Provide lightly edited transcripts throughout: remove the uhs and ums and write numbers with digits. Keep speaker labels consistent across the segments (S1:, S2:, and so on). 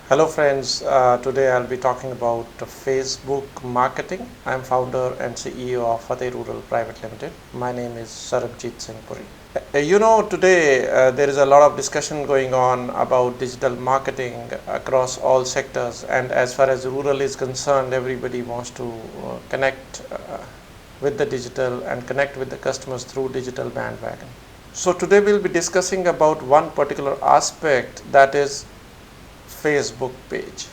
S1: Hello friends, today I'll be talking about Facebook marketing. I'm founder and CEO of Fateh Rural Private Limited. My name is Sarabjit Singh Puri. Today there is a lot of discussion going on about digital marketing across all sectors, and as far as rural is concerned, everybody wants to connect with the digital and connect with the customers through digital bandwagon. So today we'll be discussing about one particular aspect, that is Facebook page.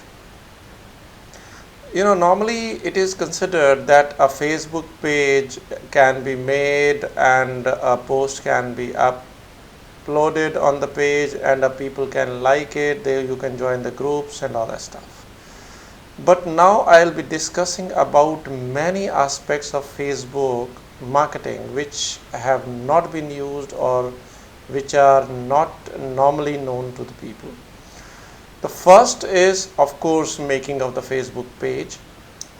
S1: Normally it is considered that a Facebook page can be made and a post can be uploaded on the page and people can like it, there you can join the groups and all that stuff. But now I'll be discussing about many aspects of Facebook marketing which have not been used or which are not normally known to the people. The first is, of course, making of the Facebook page.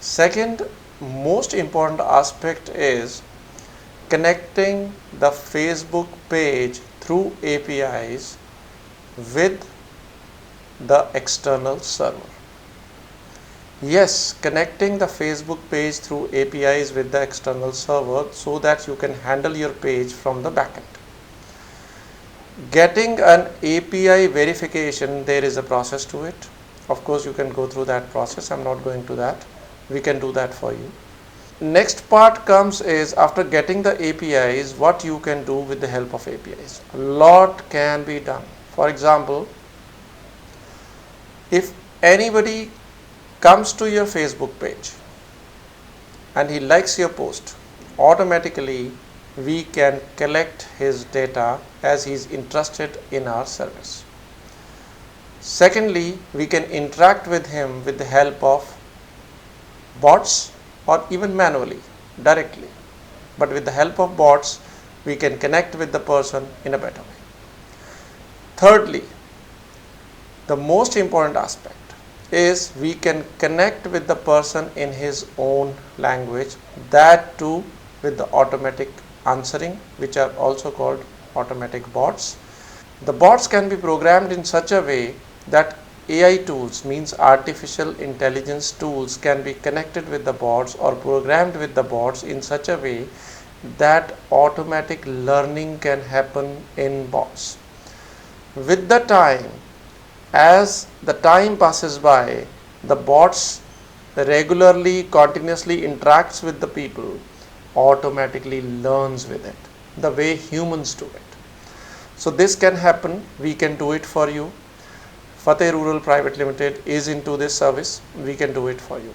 S1: Second, most important aspect is connecting the Facebook page through APIs with the external server. Yes, connecting the Facebook page through APIs with the external server so that you can handle your page from the backend. Getting an API verification, there is a process to it. Of course, you can go through that process. I'm not going to that. We can do that for you. Next part comes is after getting the APIs, what you can do with the help of APIs. A lot can be done. For example, if anybody comes to your Facebook page and he likes your post, automatically we can collect his data as he is interested in our service. Secondly, we can interact with him with the help of bots or even manually, directly. But with the help of bots, we can connect with the person in a better way. Thirdly, the most important aspect is we can connect with the person in his own language, that too with the automatic answering, which are also called automatic bots. The bots can be programmed in such a way that AI tools, means artificial intelligence tools, can be connected with the bots or programmed with the bots in such a way that automatic learning can happen in bots. With the time, as the time passes by, the bots regularly, continuously interacts with the people, automatically learns with it the way humans do it. So this can happen, we can do it for you. Fateh Rural Private Limited is into this service, we can do it for you.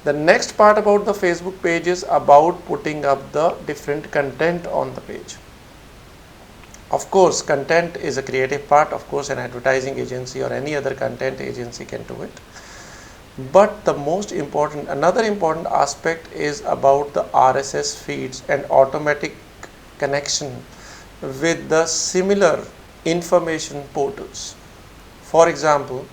S1: The next part about the Facebook page is about putting up the different content on the page. Of course, content is a creative part. Of course, an advertising agency or any other content agency can do it. But the most important, another important aspect is about the RSS feeds and automatic connection with the similar information portals. For example,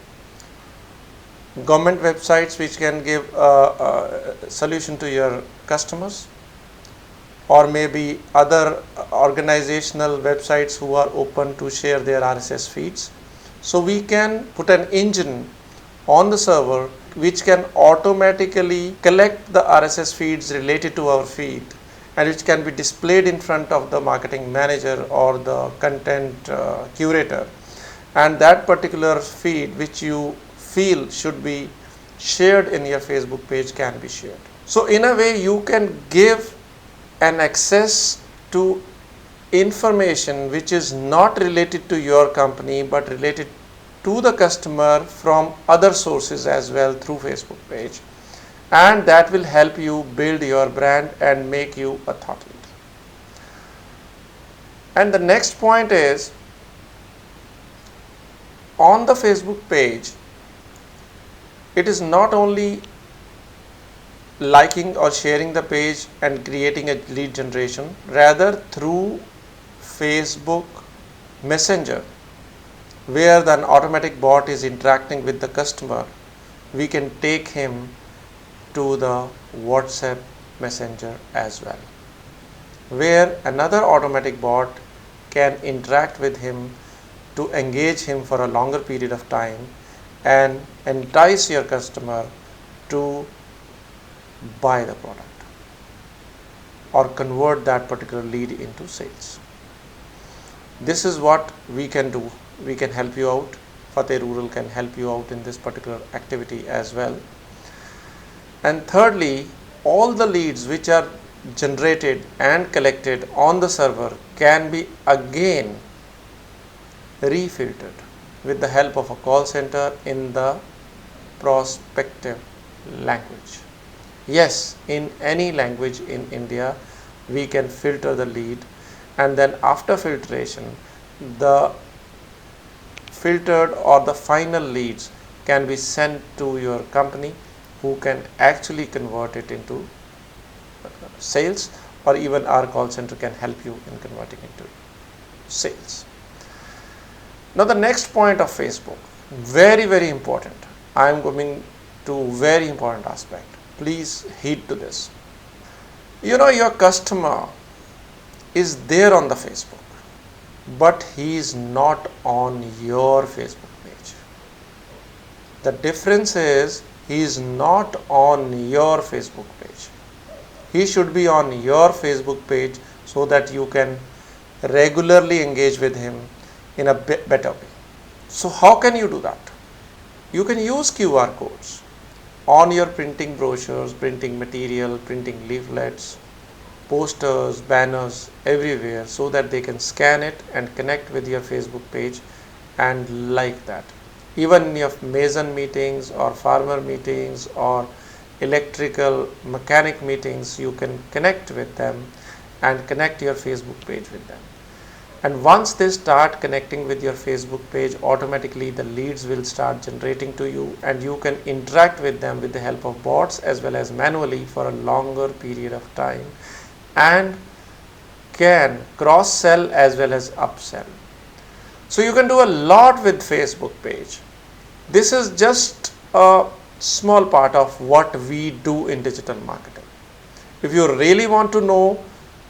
S1: government websites which can give a solution to your customers, or maybe other organizational websites who are open to share their RSS feeds. So we can put an engine on the server which can automatically collect the RSS feeds related to our feed, and which can be displayed in front of the marketing manager or the content curator, and that particular feed which you feel should be shared in your Facebook page can be shared. So in a way you can give an access to information which is not related to your company but related to the customer from other sources as well through Facebook page, and that will help you build your brand and make you a thought leader. And the next point is, on the Facebook page, it is not only liking or sharing the page and creating a lead generation, rather through Facebook Messenger, where the automatic bot is interacting with the customer, we can take him to the WhatsApp Messenger as well, where another automatic bot can interact with him to engage him for a longer period of time and entice your customer to buy the product or convert that particular lead into sales. This is what we can do. We can help you out. Fateh Rural can help you out in this particular activity as well. And thirdly, all the leads which are generated and collected on the server can be again refiltered with the help of a call center in the prospective language. Yes, in any language in India, we can filter the lead, and then after filtration, the filtered or the final leads can be sent to your company, who can actually convert it into sales, or even our call center can help you in converting into sales. Now the next point of Facebook, very important. I am coming to very important aspect. Please heed to this. You know, your customer is there on the Facebook, but he is not on your Facebook page. The difference is he is not on your Facebook page. He should be on your Facebook page so that you can regularly engage with him in a better way. So how can you do that? You can use QR codes on your printing brochures, printing material, printing leaflets, posters, banners, everywhere, so that they can scan it and connect with your Facebook page and like that. Even in your mason meetings or farmer meetings or electrical mechanic meetings, you can connect with them and connect your Facebook page with them. And once they start connecting with your Facebook page, automatically the leads will start generating to you, and you can interact with them with the help of bots as well as manually for a longer period of time, and can cross sell as well as upsell. So you can do a lot with Facebook page. This is just a small part of what we do in digital marketing. If you really want to know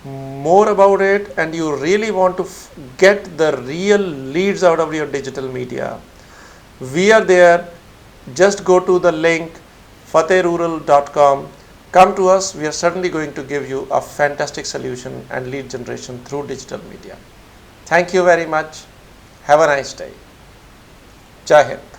S1: more about it and you really want to get the real leads out of your digital media, we are there. Just go to the link fatehrural.com. Come to us. We are certainly going to give you a fantastic solution and lead generation through digital media. Thank you very much. Have a nice day. Jai Hind.